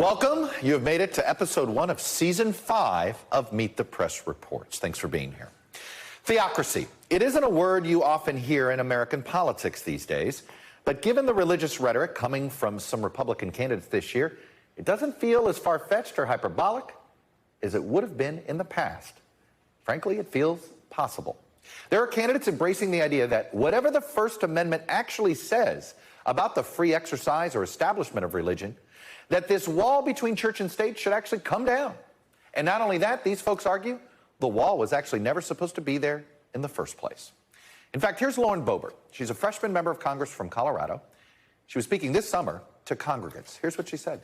Welcome. You have made it to episode 1 of season 5 of Meet the Press Reports. Thanks for being here. Theocracy. It isn't a word you often hear in American politics these days, but given the religious rhetoric coming from some Republican candidates this year, it doesn't feel as far-fetched or hyperbolic as it would have been in the past. Frankly, it feels possible. There are candidates embracing the idea that whatever the First Amendment actually says about the free exercise or establishment of religion, that this wall between church and state should actually come down. And not only that, these folks argue the wall was actually never supposed to be there in the first place. In fact, here's Lauren Boebert. She's a freshman member of Congress from Colorado. She was speaking this summer to congregants. Here's what she said.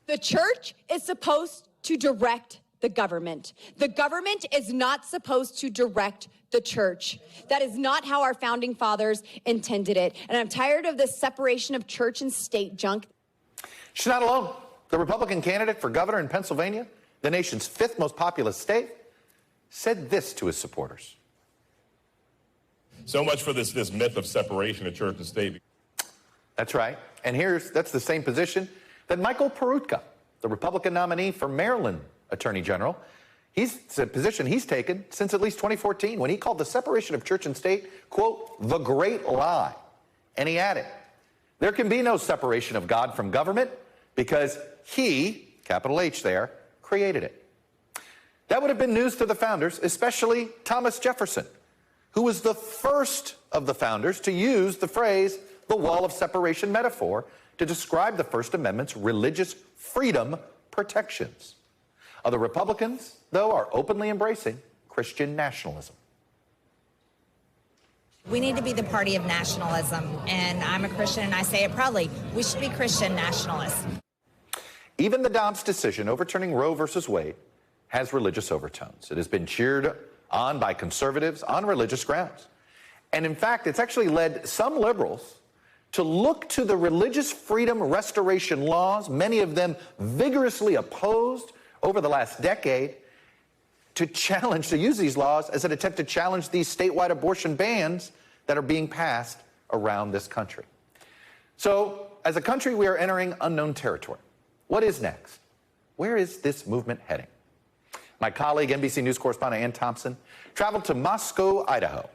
The church is supposed to direct the government. The government is not supposed to direct the church. That is not how our founding fathers intended it. And I'm tired of this separation of church and state junk. She's not alone. The Republican candidate for governor in Pennsylvania, the nation's 5th most populous state, said this to his supporters. So much for this myth of separation of church and state. That's right. And that's the same position that Michael Peroutka, the Republican nominee for Maryland Attorney General, it's a position he's taken since at least 2014 when he called the separation of church and state, quote, the great lie. And he added, there can be no separation of God from government because he, capital H there, created it. That would have been news to the founders, especially Thomas Jefferson, who was the first of the founders to use the phrase, the wall of separation metaphor, to describe the First Amendment's religious freedom protections. Other Republicans, though, are openly embracing Christian nationalism. We need to be the party of nationalism, and I'm a Christian, and I say it proudly. We should be Christian nationalists. Even the Dobbs decision overturning Roe versus Wade has religious overtones. It has been cheered on by conservatives on religious grounds. And in fact, it's actually led some liberals to look to the religious freedom restoration laws, many of them vigorously opposed over the last decade, to use these laws as an attempt to challenge these statewide abortion bans that are being passed around this country. So, as a country, we are entering unknown territory. What is next? Where is this movement heading? My colleague, NBC News correspondent Ann Thompson, traveled to Moscow, Idaho.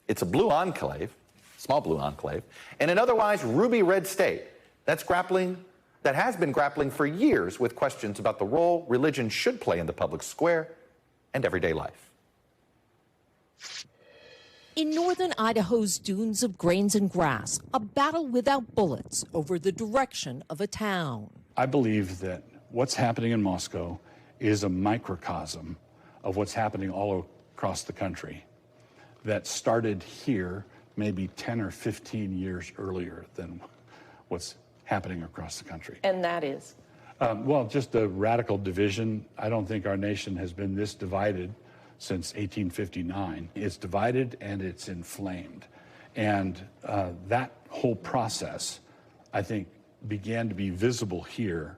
It's a blue enclave, small blue enclave, in an otherwise ruby-red state that has been grappling for years with questions about the role religion should play in the public square and everyday life. In northern Idaho's dunes of grains and grass, a battle without bullets over the direction of a town. I believe that what's happening in Moscow is a microcosm of what's happening all across the country that started here maybe 10 or 15 years earlier than what's happening across the country. And that is? Well, just a radical division. I don't think our nation has been this divided since 1859. It's divided and it's inflamed. And that whole process, I think, began to be visible here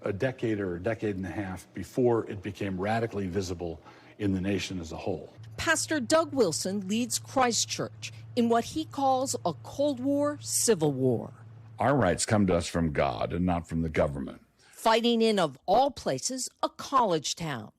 a decade or a decade and a half before it became radically visible in the nation as a whole. Pastor Doug Wilson leads Christ Church in what he calls a Cold War civil war. Our rights come to us from God and not from the government. Fighting in, of all places, a college town.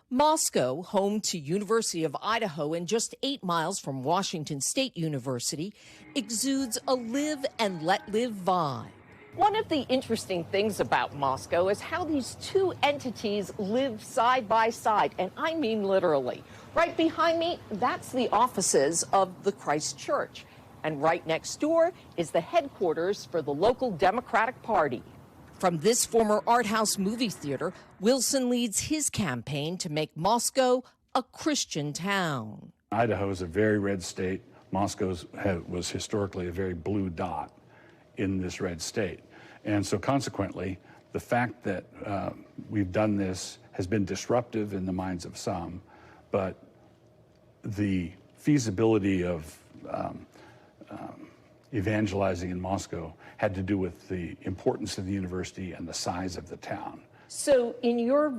Moscow, home to University of Idaho and just 8 miles from Washington State University, exudes a live and let live vibe. One of the interesting things about Moscow is how these two entities live side by side, and I mean literally. Right behind me, that's the offices of the Christ Church. And right next door is the headquarters for the local Democratic Party. From this former art house movie theater, Wilson leads his campaign to make Moscow a Christian town. Idaho is a very red state. Moscow was historically a very blue dot in this red state. And so consequently, the fact that we've done this has been disruptive in the minds of some, but the feasibility of evangelizing in Moscow had to do with the importance of the university and the size of the town. So in your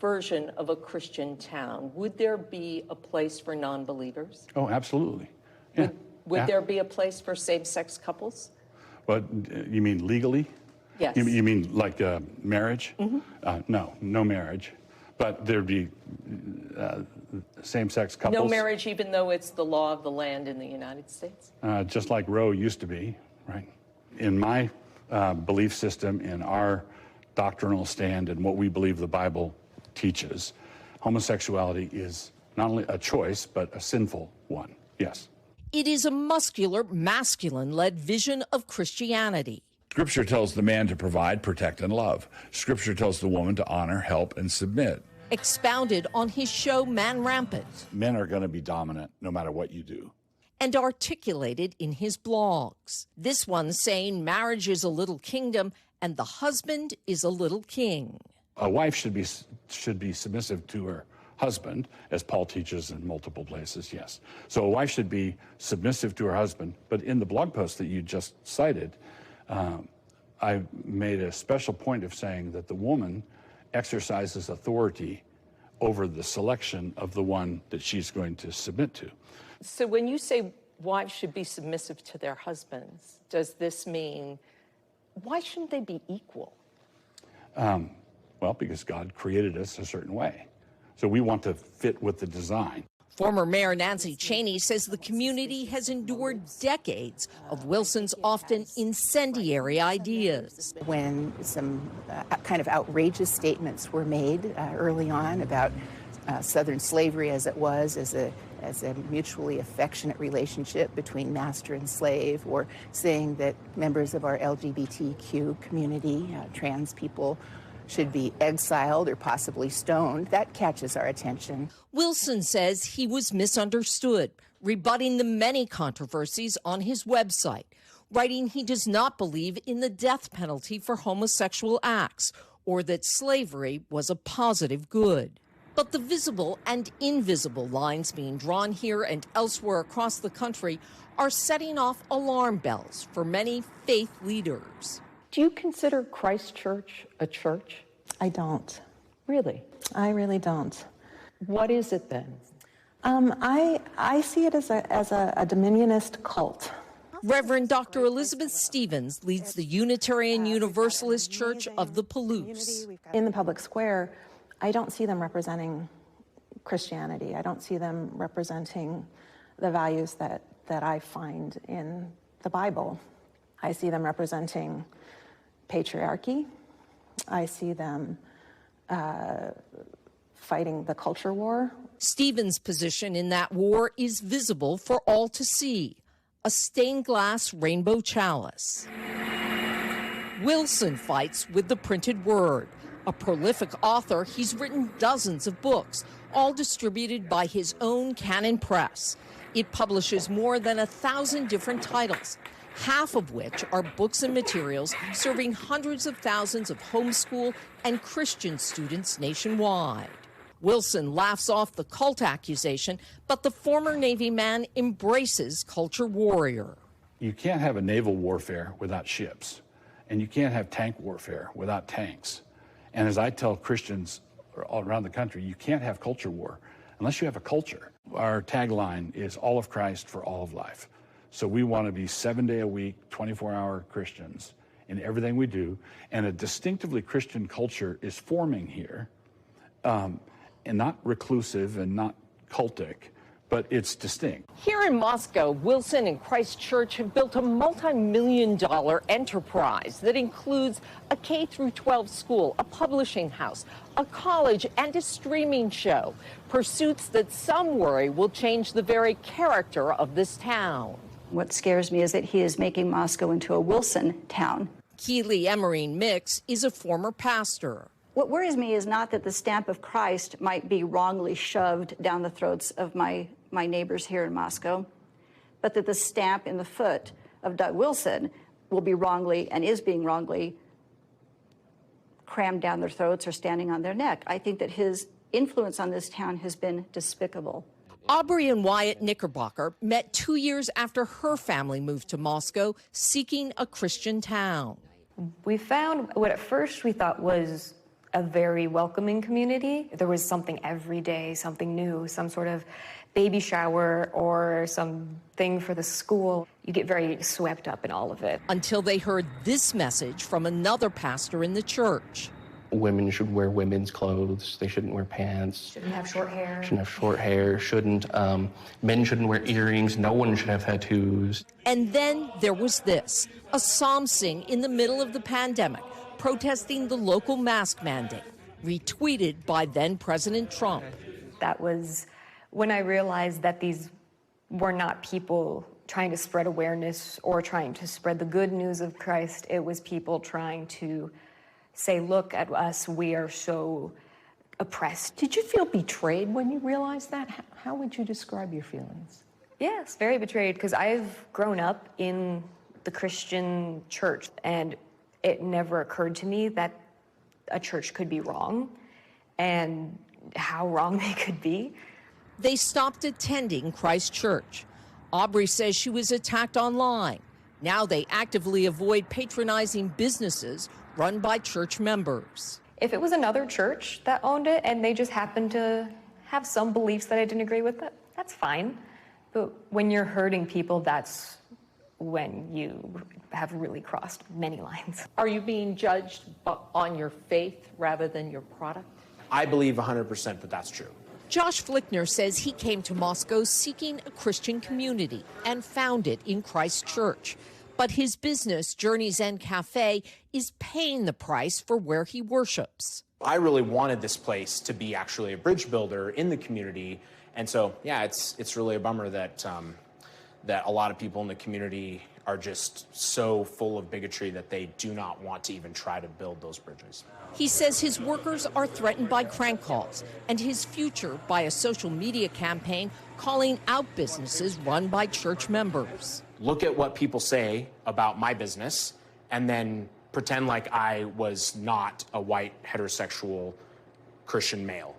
version of a Christian town, would there be a place for non-believers? Oh, absolutely. Yeah. Would there be a place for same-sex couples? But you mean legally? Yes. You mean like marriage? No marriage. But there'd be same-sex couples. No marriage, even though it's the law of the land in the United States? Just like Roe used to be, right? In my belief system, in our doctrinal stand and what we believe the Bible teaches, homosexuality is not only a choice, but a sinful one, yes. It is a muscular, masculine-led vision of Christianity. Scripture tells the man to provide, protect, and love. Scripture tells the woman to honor, help, and submit. Expounded on his show Man Rampant. Men are going to be dominant no matter what you do. And articulated in his blogs. This one saying marriage is a little kingdom and the husband is a little king. A wife should be submissive to her husband, as Paul teaches in multiple places, yes. So a wife should be submissive to her husband, but in the blog post that you just cited, I made a special point of saying that the woman exercises authority over the selection of the one that she's going to submit to. So when you say wives should be submissive to their husbands, does this mean, why shouldn't they be equal? Well, because God created us a certain way. So we want to fit with the design. Former Mayor Nancy Cheney says the community has endured decades of Wilson's often incendiary ideas. When some kind of outrageous statements were made early on about Southern slavery as it was, as a mutually affectionate relationship between master and slave, or saying that members of our LGBTQ community, trans people, should be exiled or possibly stoned, that catches our attention. Wilson says he was misunderstood, rebutting the many controversies on his website, writing he does not believe in the death penalty for homosexual acts or that slavery was a positive good. But the visible and invisible lines being drawn here and elsewhere across the country are setting off alarm bells for many faith leaders. Do you consider Christ Church a church? I don't. Really? I really don't. What is it then? I see it as a dominionist cult. Reverend Dr. Elizabeth Stevens leads the Unitarian Universalist Church of the Palouse. In the public square, I don't see them representing Christianity. I don't see them representing the values that I find in the Bible. I see them representing patriarchy. I see them fighting the culture war. Stevens' position in that war is visible for all to see, a stained glass rainbow chalice. Wilson fights with the printed word. A prolific author, he's written dozens of books, all distributed by his own Canon Press. It publishes more than 1,000 different titles, half of which are books and materials serving hundreds of thousands of homeschool and Christian students nationwide. Wilson laughs off the cult accusation, but the former Navy man embraces culture warrior. You can't have a naval warfare without ships, and you can't have tank warfare without tanks. And as I tell Christians all around the country, you can't have culture war unless you have a culture. Our tagline is all of Christ for all of life. So we want to be 7-day-a-week, 24-hour Christians in everything we do. And a distinctively Christian culture is forming here, and not reclusive and not cultic, but it's distinct. Here in Moscow, Wilson and Christ Church have built a multi-million-dollar enterprise that includes a K-12 school, a publishing house, a college, and a streaming show. Pursuits that some worry will change the very character of this town. What scares me is that he is making Moscow into a Wilson town. Keely Emerine Mix is a former pastor. What worries me is not that the stamp of Christ might be wrongly shoved down the throats of my neighbors here in Moscow, but that the stamp in the foot of Doug Wilson will be wrongly and is being wrongly crammed down their throats or standing on their neck. I think that his influence on this town has been despicable. Aubrey and Wyatt Knickerbocker met 2 years after her family moved to Moscow, seeking a Christian town. We found what at first we thought was a very welcoming community. There was something every day, something new, some sort of baby shower or something for the school. You get very swept up in all of it. Until they heard this message from another pastor in the church. Women should wear women's clothes. They shouldn't wear pants. Shouldn't have short hair. Shouldn't have short hair. Men shouldn't wear earrings. No one should have tattoos. And then there was this, a psalm sing in the middle of the pandemic, protesting the local mask mandate, retweeted by then President Trump. That was when I realized that these were not people trying to spread awareness or trying to spread the good news of Christ. It was people trying to say, look at us, we are so oppressed. Did you feel betrayed when you realized that? How would you describe your feelings? Yes, very betrayed, because I've grown up in the Christian church, and it never occurred to me that a church could be wrong and how wrong they could be. They stopped attending Christ Church. Aubrey says she was attacked online. Now they actively avoid patronizing businesses run by church members. If it was another church that owned it and they just happened to have some beliefs that I didn't agree with, that's fine. But when you're hurting people, that's when you have really crossed many lines. Are you being judged on your faith rather than your product? I believe 100% that that's true. Josh Flickner says he came to Moscow seeking a Christian community and found it in Christ Church. But his business, Journey's End Cafe, is paying the price for where he worships. I really wanted this place to be actually a bridge builder in the community. And so, yeah, it's really a bummer that that a lot of people in the community are just so full of bigotry that they do not want to even try to build those bridges. He says his workers are threatened by crank calls and his future by a social media campaign calling out businesses run by church members. Look at what people say about my business and then pretend like I was not a white heterosexual Christian male.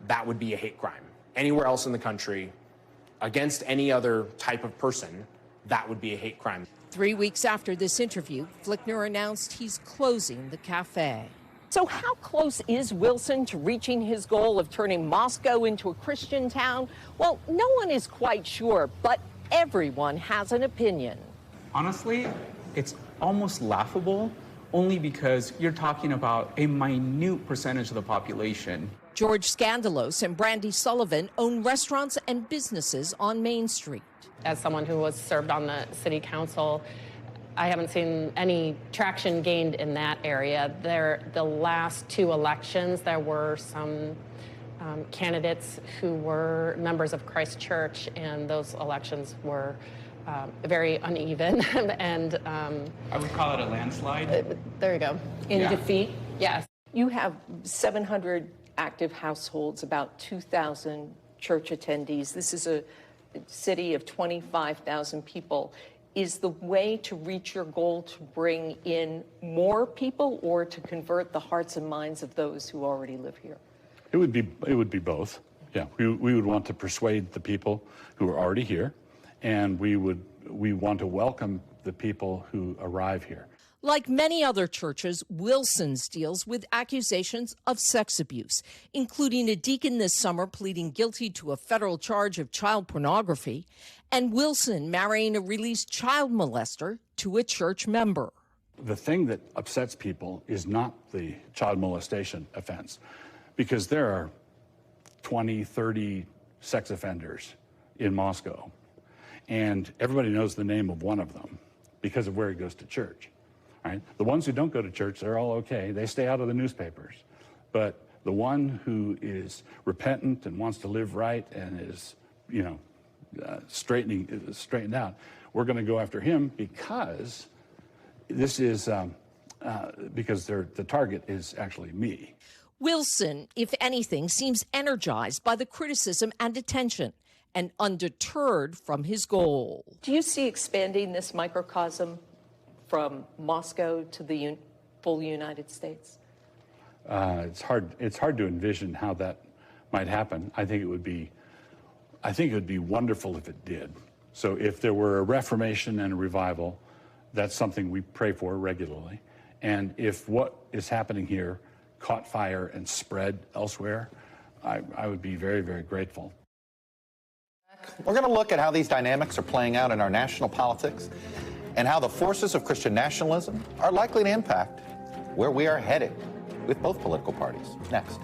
That would be a hate crime. Anywhere else in the country, against any other type of person, that would be a hate crime. 3 weeks after this interview, Flickner announced he's closing the cafe. So how close is Wilson to reaching his goal of turning Moscow into a Christian town? Well, no one is quite sure, but everyone has an opinion. Honestly, it's almost laughable, only because you're talking about a minute percentage of the population. George Scandalos and Brandy Sullivan own restaurants and businesses on Main Street. As someone who was served on the city council, I haven't seen any traction gained in that area. The last two elections, there were some candidates who were members of Christ Church, and those elections were very uneven. And I would call it a landslide. There you go. In defeat? Yes. You have 700 active households, about 2,000 church attendees. This is a city of 25,000 people. Is the way to reach your goal to bring in more people or to convert the hearts and minds of those who already live here? It would be both. Yeah, we would want to persuade the people who are already here, and we want to welcome the people who arrive here. Like many other churches, Wilson's deals with accusations of sex abuse, including a deacon this summer pleading guilty to a federal charge of child pornography, and Wilson marrying a released child molester to a church member. The thing that upsets people is not the child molestation offense, because there are 20, 30 sex offenders in Moscow, and everybody knows the name of one of them because of where he goes to church. Right? The ones who don't go to church, they're all okay. They stay out of the newspapers. But the one who is repentant and wants to live right and is, straightened out, we're going to go after him because this is because the target is actually me. Wilson, if anything, seems energized by the criticism and attention and undeterred from his goal. Do you see expanding this microcosm from Moscow to the full United States? It's hard to envision how that might happen. I think it would be wonderful if it did. So if there were a reformation and a revival, that's something we pray for regularly. And if what is happening here caught fire and spread elsewhere, I would be very, very grateful. We're going to look at how these dynamics are playing out in our national politics and how the forces of Christian nationalism are likely to impact where we are headed with both political parties. Next.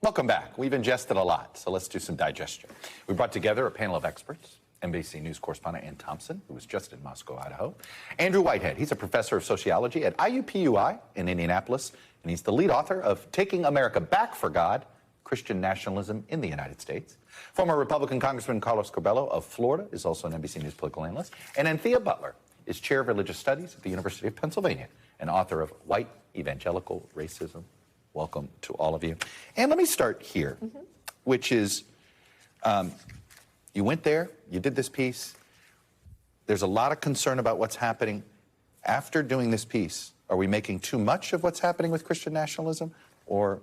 Welcome back. We've ingested a lot, so let's do some digestion. We brought together a panel of experts. NBC News correspondent Ann Thompson, who was just in Moscow, Idaho. Andrew Whitehead, he's a professor of sociology at IUPUI in Indianapolis, and he's the lead author of Taking America Back for God, Christian Nationalism in the United States. Former Republican Congressman Carlos Curbelo of Florida is also an NBC News political analyst. And Anthea Butler is chair of religious studies at the University of Pennsylvania and author of White Evangelical Racism. Welcome to all of you. And let me start here, which is, you went there, you did this piece. There's a lot of concern about what's happening. After doing this piece, are we making too much of what's happening with Christian nationalism, or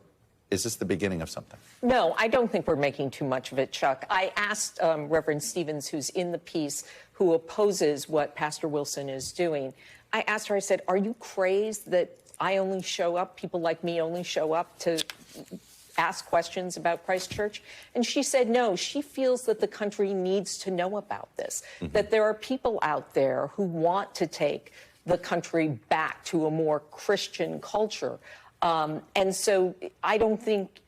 is this the beginning of something? No, I don't think we're making too much of it, Chuck. I asked Reverend Stevens, who's in the piece, who opposes what Pastor Wilson is doing. I asked her, I said, are you crazed that I only show up, people like me only show up to ask questions about Christ Church? And she said no, she feels that the country needs to know about this, that there are people out there who want to take the country back to a more Christian culture. And so I don't think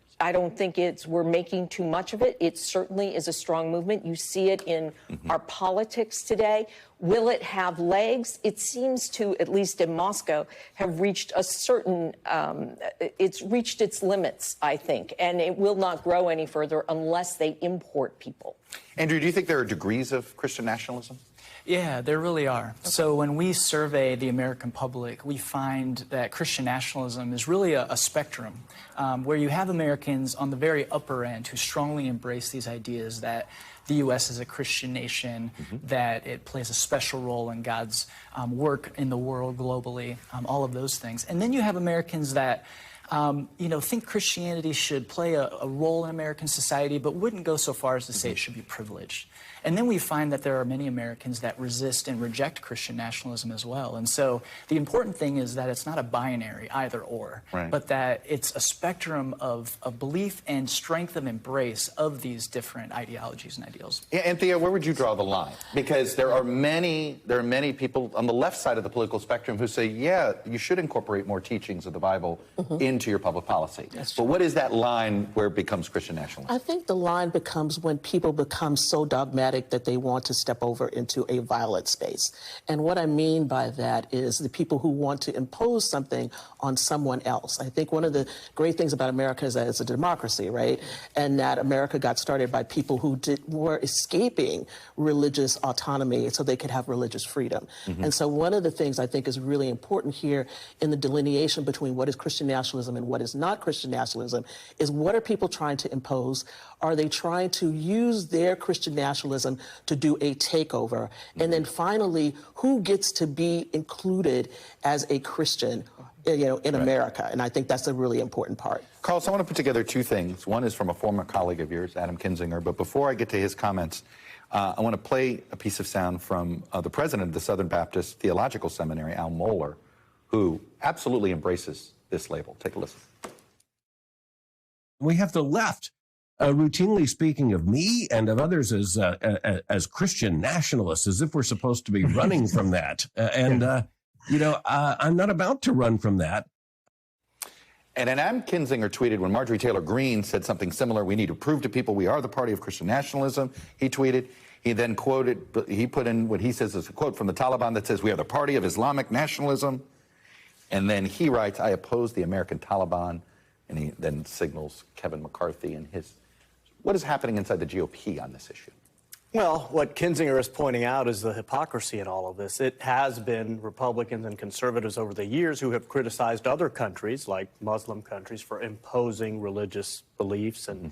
we're making too much of it. It certainly is a strong movement. You see it in our politics today. Will it have legs? It seems to, at least in Moscow, have reached a certain, it's reached its limits, I think, and it will not grow any further unless they import people. Andrew, do you think there are degrees of Christian nationalism? Yeah, there really are. Okay. So when we survey the American public, we find that Christian nationalism is really a spectrum where you have Americans on the very upper end who strongly embrace these ideas that the U.S. is a Christian nation, that it plays a special role in God's work in the world globally, all of those things. And then you have Americans that think Christianity should play a role in American society, but wouldn't go so far as to say it should be privileged. And then we find that there are many Americans that resist and reject Christian nationalism as well. And so the important thing is that it's not a binary either or, but that it's a spectrum of belief and strength of embrace of these different ideologies and ideals. Yeah, Anthea, where would you draw the line? Because there are many people on the left side of the political spectrum who say, yeah, you should incorporate more teachings of the Bible into your public policy. But what is that line where it becomes Christian nationalism? I think the line becomes when people become so dogmatic that they want to step over into a violent space. And what I mean by that is the people who want to impose something on someone else. I think one of the great things about America is that it's a democracy, right? And that America got started by people who were escaping religious autonomy so they could have religious freedom. And so one of the things I think is really important here in the delineation between what is Christian nationalism and what is not Christian nationalism is what are people trying to impose? Are they trying to use their Christian nationalism to do a takeover? And then finally, who gets to be included as a Christian, in America? And I think that's a really important part. Carlos, I want to put together two things. One is from a former colleague of yours, Adam Kinzinger. But before I get to his comments, I want to play a piece of sound from the president of the Southern Baptist Theological Seminary, Al Mohler, who absolutely embraces this label. Take a listen. We have the left routinely speaking of me and of others as Christian nationalists, as if we're supposed to be running from that. I'm not about to run from that. And Adam Kinzinger tweeted when Marjorie Taylor Greene said something similar, we need to prove to people we are the party of Christian nationalism. He tweeted, he then quoted, he put in what he says is a quote from the Taliban that says, we are the party of Islamic nationalism. And then he writes, I oppose the American Taliban. And he then signals Kevin McCarthy and his. What is happening inside the GOP on this issue? Well, what Kinzinger is pointing out is the hypocrisy in all of this. It has been Republicans and conservatives over the years who have criticized other countries, like Muslim countries, for imposing religious beliefs and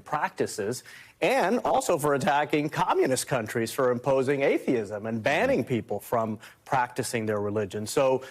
practices, and also for attacking communist countries for imposing atheism and banning people from practicing their religion. So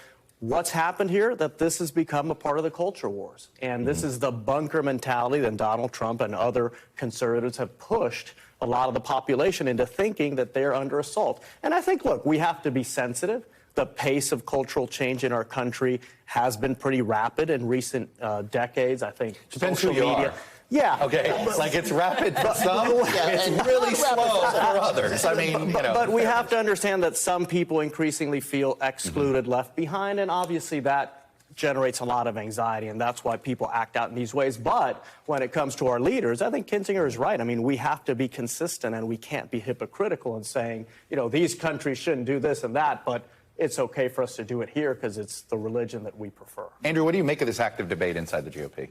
what's happened here, that this has become a part of the culture wars. And this is the bunker mentality that Donald Trump and other conservatives have pushed a lot of the population into thinking that they're under assault. And I think, look, we have to be sensitive. The pace of cultural change in our country has been pretty rapid in recent decades. I think Depends social who you media. are. Yeah. Okay. Like it's rapid for some, it's really slow for others. I mean, But we have to understand that some people increasingly feel excluded, left behind, and obviously that generates a lot of anxiety, and that's why people act out in these ways. But when it comes to our leaders, I think Kinzinger is right. I mean, we have to be consistent, and we can't be hypocritical in saying, these countries shouldn't do this and that, but it's okay for us to do it here because it's the religion that we prefer. Andrew, what do you make of this active debate inside the GOP?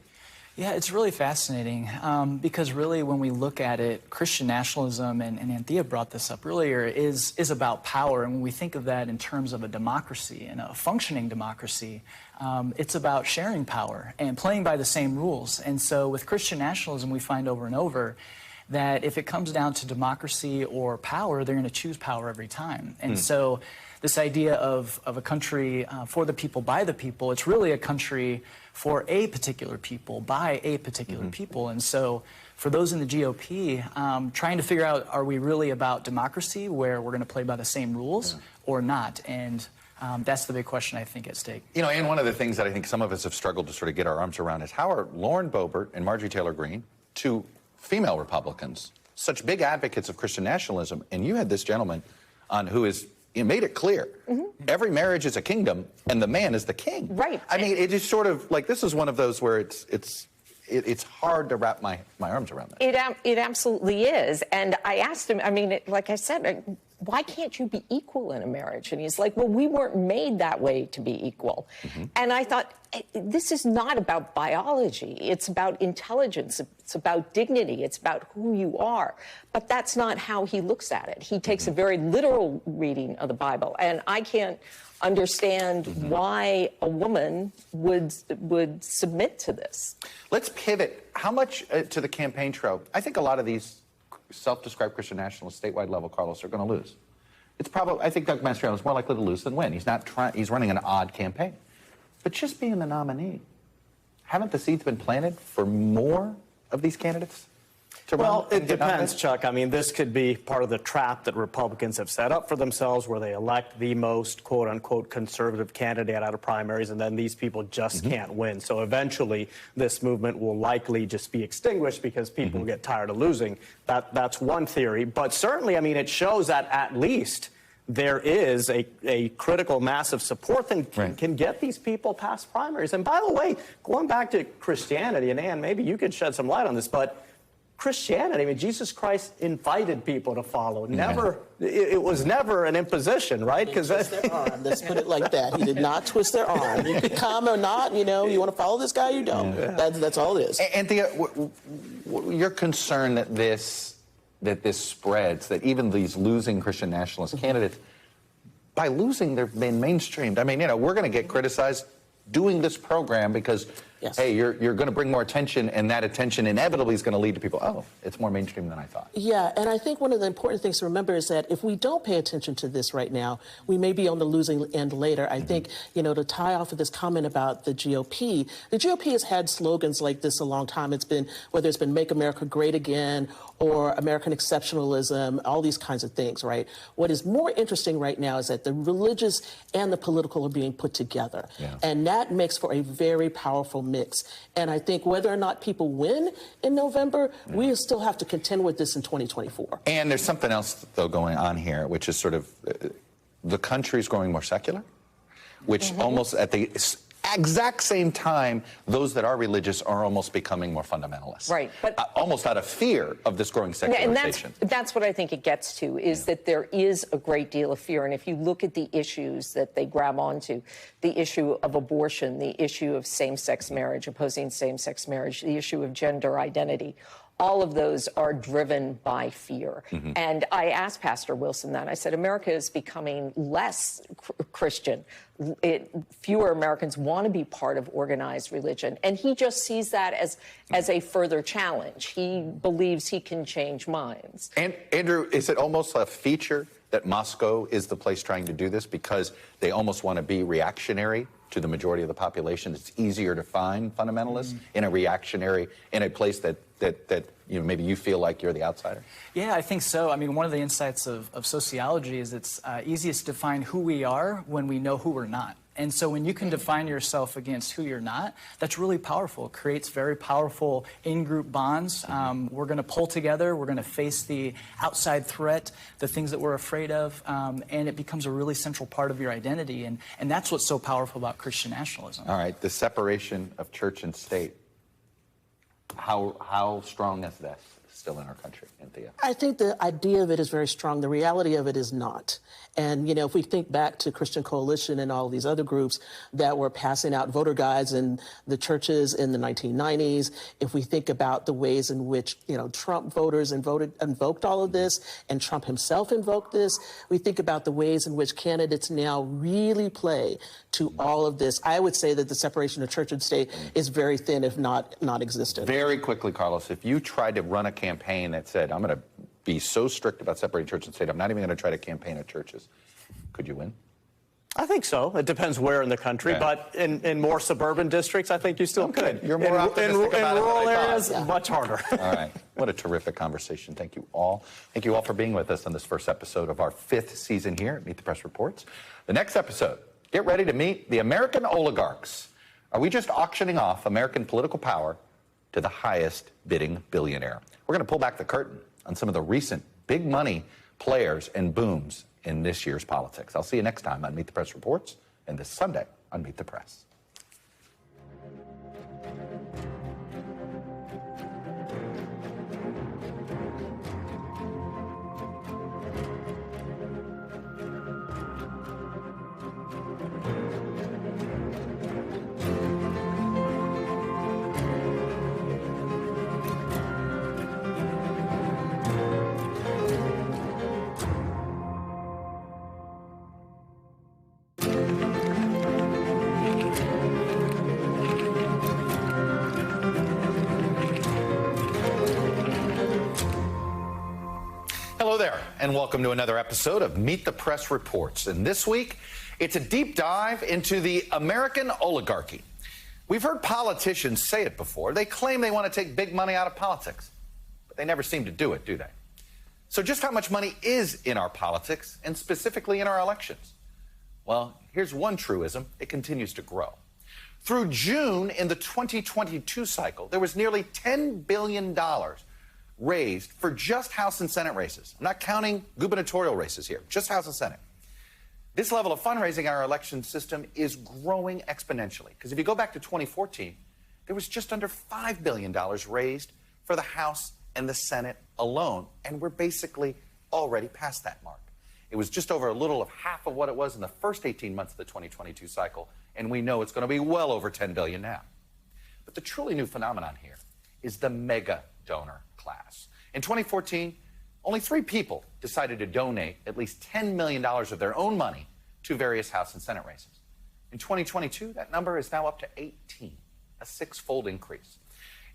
Yeah, it's really fascinating because really when we look at it, Christian nationalism, and Anthea brought this up earlier, is about power. And when we think of that in terms of a democracy and a functioning democracy, it's about sharing power and playing by the same rules. And so with Christian nationalism, we find over and over that if it comes down to democracy or power, they're going to choose power every time. And so this idea of a country for the people, by the people, it's really a country for a particular people, by a particular people. And so for those in the GOP, trying to figure out, are we really about democracy where we're going to play by the same rules or not? And that's the big question, I think, at stake. And one of the things that I think some of us have struggled to sort of get our arms around is how are Lauren Boebert and Marjorie Taylor Greene, two female Republicans, such big advocates of Christian nationalism, and you had this gentleman on who is made it clear every marriage is a kingdom and the man is the king. Right. I mean, it is sort of like this is one of those where it's hard to wrap my arms around that. It absolutely is. And I asked him, I mean, like I said, why can't you be equal in a marriage? And he's like, well, we weren't made that way to be equal. And I thought, this is not about biology. It's about intelligence. It's about dignity. It's about who you are. But that's not how he looks at it. He takes a very literal reading of the Bible. And I can't understand why a woman would submit to this. Let's pivot. How much to the campaign trail? I think a lot of these self-described Christian nationalists, statewide level, Carlos, are going to lose. It's probably, I think Doug Mastriano is more likely to lose than win. He's not trying. He's running an odd campaign. But just being the nominee, haven't the seeds been planted for more of these candidates to run? Well, it depends, Chuck. I mean, this could be part of the trap that Republicans have set up for themselves where they elect the most, quote-unquote, conservative candidate out of primaries, and then these people just can't win. So eventually, this movement will likely just be extinguished because people get tired of losing. That's one theory. But certainly, I mean, it shows that at least there is a critical mass of support that can get these people past primaries. And by the way, going back to Christianity, and Ann, maybe you could shed some light on this, but Christianity, I mean, Jesus Christ invited people to follow. It was never an imposition, right? Because let's put it like that. He did not twist their arm. You could come or not, you want to follow this guy, you don't. That's all it is. Anthea, you're concerned that this spreads, that even these losing Christian nationalist candidates, by losing, they've been mainstreamed. I mean, we're going to get criticized doing this program because, hey, you're going to bring more attention, and that attention inevitably is going to lead to people, oh, it's more mainstream than I thought. Yeah, and I think one of the important things to remember is that if we don't pay attention to this right now, we may be on the losing end later. I think, to tie off of this comment about the GOP has had slogans like this a long time. It's been, whether it's been Make America Great Again or American exceptionalism, all these kinds of things, right? What is more interesting right now is that the religious and the political are being put together. And that makes for a very powerful mix. And I think whether or not people win in November, we still have to contend with this in 2024. And there's something else, though, going on here, which is sort of the country's growing more secular, which almost at the exact same time, those that are religious are almost becoming more fundamentalist. Right. But almost out of fear of this growing secularization. And that's what I think it gets to, is that there is a great deal of fear. And if you look at the issues that they grab onto, the issue of abortion, the issue of same-sex marriage, opposing same-sex marriage, the issue of gender identity, all of those are driven by fear. And I asked Pastor Wilson that. I said, America is becoming less Christian. Fewer Americans want to be part of organized religion. And he just sees that as a further challenge. He believes he can change minds. And Andrew, is it almost a feature that Moscow is the place trying to do this because they almost want to be reactionary to the majority of the population. It's easier to find fundamentalists in a reactionary, in a place that maybe you feel like you're the outsider? Yeah, I think so. I mean, one of the insights of sociology is it's easiest to define who we are when we know who we're not. And so when you can define yourself against who you're not, that's really powerful. It creates very powerful in-group bonds. We're going to pull together. We're going to face the outside threat, the things that we're afraid of, and it becomes a really central part of your identity. And that's what's so powerful about Christian nationalism. All right, the separation of church and state. How strong is that still in our country, Thea? I think the idea of it is very strong. The reality of it is not. And, you know, if we think back to Christian Coalition and all these other groups that were passing out voter guides in the churches in the 1990s, if we think about the ways in which, you know, Trump voters invoked all of this, and Trump himself invoked this, we think about the ways in which candidates now really play to all of this. I would say that the separation of church and state is very thin, if not non-existent. Very quickly, Carlos, if you tried to run a campaign that said, I'm going to be so strict about separating church and state, I'm not even going to try to campaign at churches, could you win? I think so. It depends where in the country, but in more suburban districts, I think you still could. You're more optimistic about it in rural than I thought. areas, much harder. All right. What a terrific conversation. Thank you all. Thank you all for being with us on this first episode of our 5th season here at Meet the Press Reports. The next episode, get ready to meet the American oligarchs. Are we just auctioning off American political power to the highest bidding billionaire? We're going to pull back the curtain on some of the recent big money players and booms in this year's politics. I'll see you next time on Meet the Press Reports and this Sunday on Meet the Press. Hello there, and welcome to another episode of Meet the Press Reports. And this week, it's a deep dive into the American oligarchy. We've heard politicians say it before. They claim they want to take big money out of politics, but they never seem to do it, do they? So just how much money is in our politics, and specifically in our elections? Well, here's one truism. It continues to grow. Through June in the 2022 cycle, there was nearly $10 billion raised for just House and Senate races. I'm not counting gubernatorial races here, just House and Senate. This level of fundraising in our election system is growing exponentially, because if you go back to 2014, there was just under $5 billion raised for the House and the Senate alone, and we're basically already past that mark. It was just over a little of half of what it was in the first 18 months of the 2022 cycle, and we know it's going to be well over $10 billion now. But the truly new phenomenon here is the mega donor class. In 2014, only 3 people decided to donate at least $10 million of their own money to various House and Senate races. In 2022, that number is now up to 18, a 6-fold increase.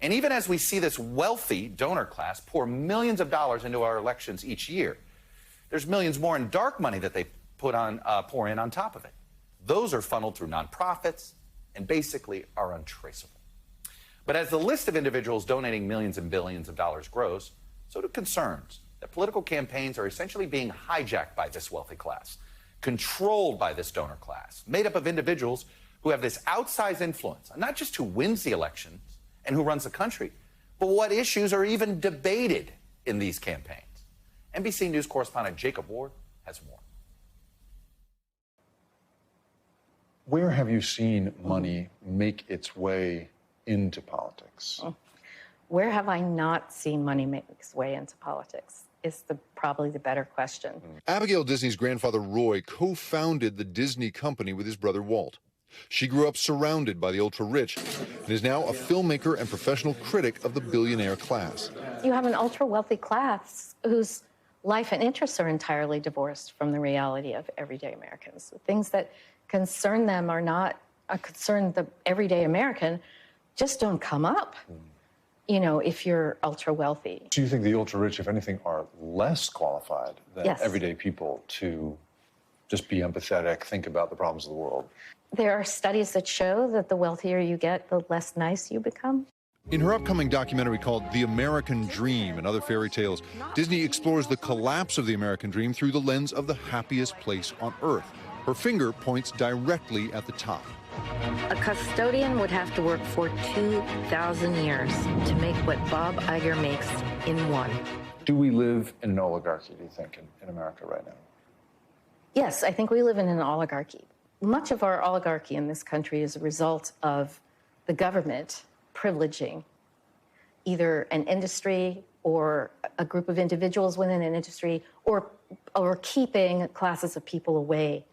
And even as we see this wealthy donor class pour millions of dollars into our elections each year, there's millions more in dark money that they pour in on top of it. Those are funneled through nonprofits and basically are untraceable. But as the list of individuals donating millions and billions of dollars grows, so do concerns that political campaigns are essentially being hijacked by this wealthy class, controlled by this donor class, made up of individuals who have this outsized influence on not just who wins the elections and who runs the country, but what issues are even debated in these campaigns. NBC News correspondent Jacob Ward has more. Where have you seen money make its way into politics? Where have I not seen money make its way into politics is probably the better question. Abigail Disney's grandfather Roy co-founded the Disney company with his brother Walt. She grew up surrounded by the ultra-rich and is now a filmmaker and professional critic of the billionaire class. You have an ultra-wealthy class whose life and interests are entirely divorced from the reality of everyday Americans. The things that concern them are not concern the everyday American just don't come up, you know, if you're ultra wealthy. Do you think the ultra-rich, if anything, are less qualified than Yes. everyday people to just be empathetic, think about the problems of the world. There are studies that show that the wealthier you get, the less nice you become. In her upcoming documentary called The American Dream and Other Fairy Tales, Disney explores the collapse of the American dream through the lens of the happiest place on earth. Her finger points directly at the top. A custodian would have to work for 2,000 years to make what Bob Iger makes in one. Do we live in an oligarchy, do you think, in America right now? Yes, I think we live in an oligarchy. Much of our oligarchy in this country is a result of the government privileging either an industry or a group of individuals within an industry, or keeping classes of people away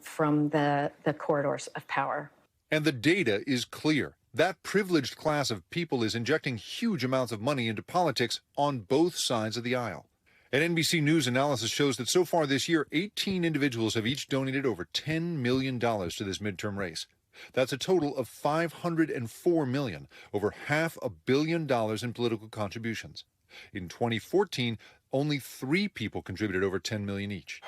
from the corridors of power. And the data is clear. That privileged class of people is injecting huge amounts of money into politics on both sides of the aisle. An NBC News analysis shows that so far this year, 18 individuals have each donated over $10 million to this midterm race. That's a total of $504 million, over $500 million in political contributions. In 2014, only 3 people contributed over $10 million each.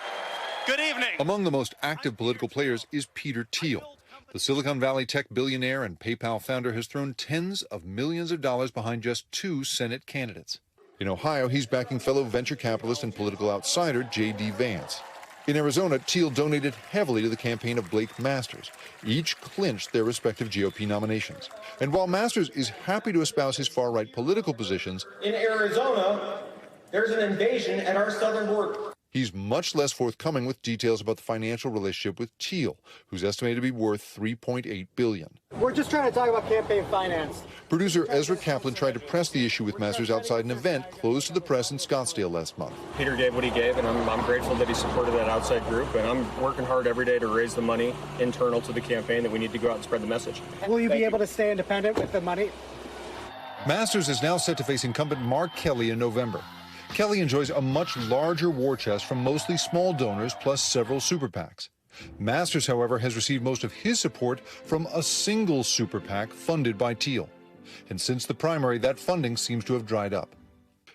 Good evening. Among the most active political players is Peter Thiel. The Silicon Valley tech billionaire and PayPal founder has thrown tens of millions of dollars behind just 2 Senate candidates. In Ohio, he's backing fellow venture capitalist and political outsider J.D. Vance. In Arizona, Thiel donated heavily to the campaign of Blake Masters. Each clinched their respective GOP nominations. And while Masters is happy to espouse his far-right political positions, In Arizona, there's an invasion at our southern border. he's much less forthcoming with details about the financial relationship with Thiel, who's estimated to be worth $3.8 billion. We're just trying to talk about campaign finance. Producer Ezra Kaplan tried to press the issue with Masters outside an event closed to the press in Scottsdale last month. Peter gave what he gave, and I'm grateful that he supported that outside group, and I'm working hard every day to raise the money internal to the campaign that we need to go out and spread the message. Will you be able to stay independent with the money? Masters is now set to face incumbent Mark Kelly in November. Kelly enjoys a much larger war chest from mostly small donors plus several super PACs. Masters, however, has received most of his support from a single super PAC funded by Thiel. And since the primary, that funding seems to have dried up.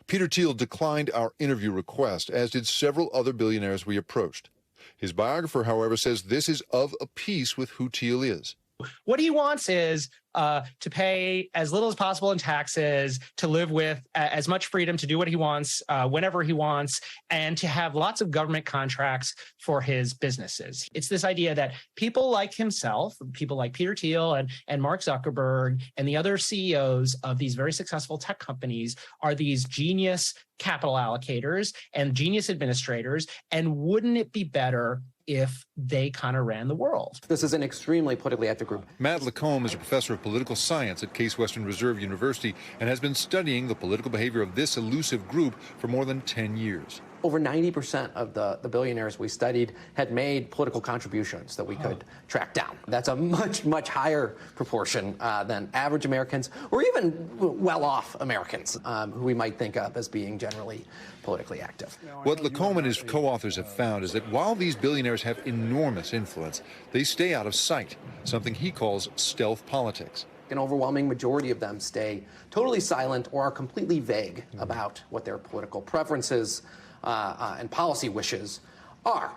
Peter Thiel declined our interview request, as did several other billionaires we approached. His biographer, however, says this is of a piece with who Thiel is. What he wants is to pay as little as possible in taxes, to live with as much freedom to do what he wants, whenever he wants, and to have lots of government contracts for his businesses. It's this idea that people like himself, people like Peter Thiel and Mark Zuckerberg and the other CEOs of these very successful tech companies are these genius capital allocators and genius administrators. And wouldn't it be better if they kind of ran the world? This is an extremely politically active group. Matt Lacombe is a professor of political science at Case Western Reserve University and has been studying the political behavior of this elusive group for more than 10 years. Over 90% of the billionaires we studied had made political contributions that we could track down. That's a much, much higher proportion than average Americans or even well-off Americans who we might think of as being generally politically active. What Lacombe and his co-authors have found is that while these billionaires have enormous influence, they stay out of sight, something he calls stealth politics. An overwhelming majority of them stay totally silent or are completely vague about what their political preferences and policy wishes are.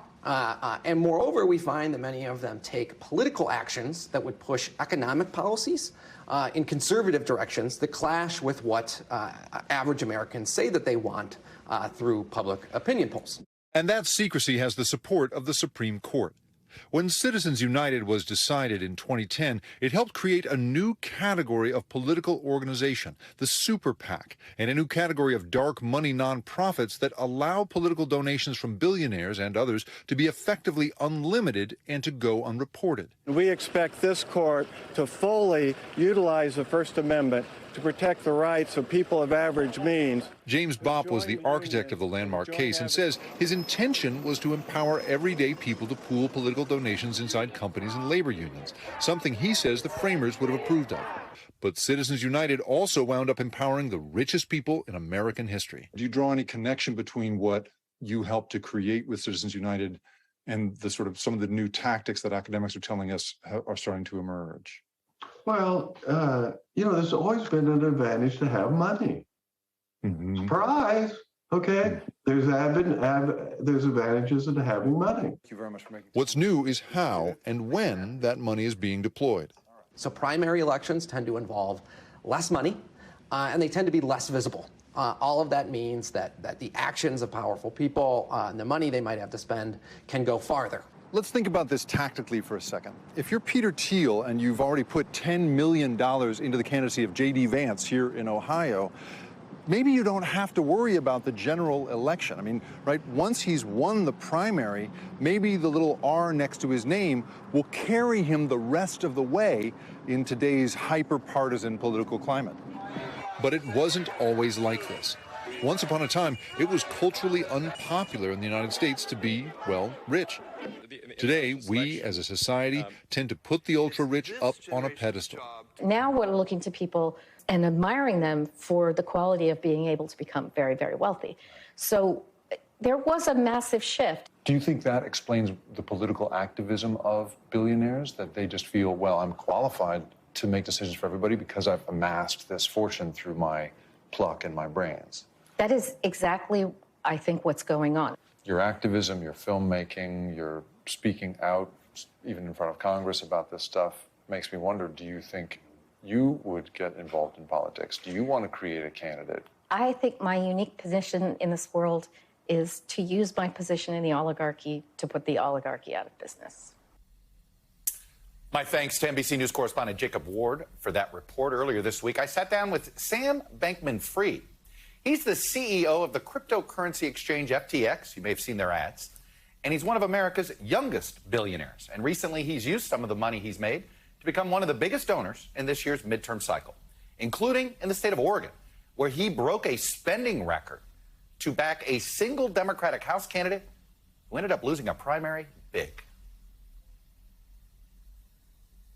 And moreover, we find that many of them take political actions that would push economic policies in conservative directions that clash with what average Americans say that they want through public opinion polls. And that secrecy has the support of the Supreme Court. When Citizens United was decided in 2010, it helped create a new category of political organization, the Super PAC, and a new category of dark money nonprofits that allow political donations from billionaires and others to be effectively unlimited and to go unreported. We expect this court to fully utilize the First Amendment to protect the rights of people of average means. James Bopp was the architect of the landmark case and says his intention was to empower everyday people to pool political donations inside companies and labor unions, something he says the framers would have approved of. But Citizens United also wound up empowering the richest people in American history. Do you draw any connection between what you helped to create with Citizens United and the sort of some of the new tactics that academics are telling us are starting to emerge? Well, there's always been an advantage to have money. Mm-hmm. Surprise! Okay, there's advantages in having money. Thank you very much for making. What's new is how and when that money is being deployed. So primary elections tend to involve less money, and they tend to be less visible. All of that means that the actions of powerful people and the money they might have to spend can go farther. Let's think about this tactically for a second. If you're Peter Thiel and you've already put $10 million into the candidacy of J.D. Vance here in Ohio, maybe you don't have to worry about the general election. I mean, right, once he's won the primary, maybe the little R next to his name will carry him the rest of the way in today's hyper-partisan political climate. But it wasn't always like this. Once upon a time, it was culturally unpopular in the United States to be, well, rich. Today, we as a society tend to put the ultra-rich up on a pedestal. Now we're looking to people and admiring them for the quality of being able to become very, very wealthy. So there was a massive shift. Do you think that explains the political activism of billionaires, that they just feel, well, I'm qualified to make decisions for everybody because I've amassed this fortune through my pluck and my brains? That is exactly, I think, what's going on. Your activism, your filmmaking, your speaking out, even in front of Congress about this stuff, makes me wonder, do you think you would get involved in politics? Do you want to create a candidate? I think my unique position in this world is to use my position in the oligarchy to put the oligarchy out of business. My thanks to NBC News correspondent Jacob Ward for that report earlier this week. I sat down with Sam Bankman-Fried. He's the CEO of the cryptocurrency exchange FTX. You may have seen their ads. And he's one of America's youngest billionaires. And recently he's used some of the money he's made to become one of the biggest donors in this year's midterm cycle, including in the state of Oregon, where he broke a spending record to back a single Democratic House candidate who ended up losing a primary big.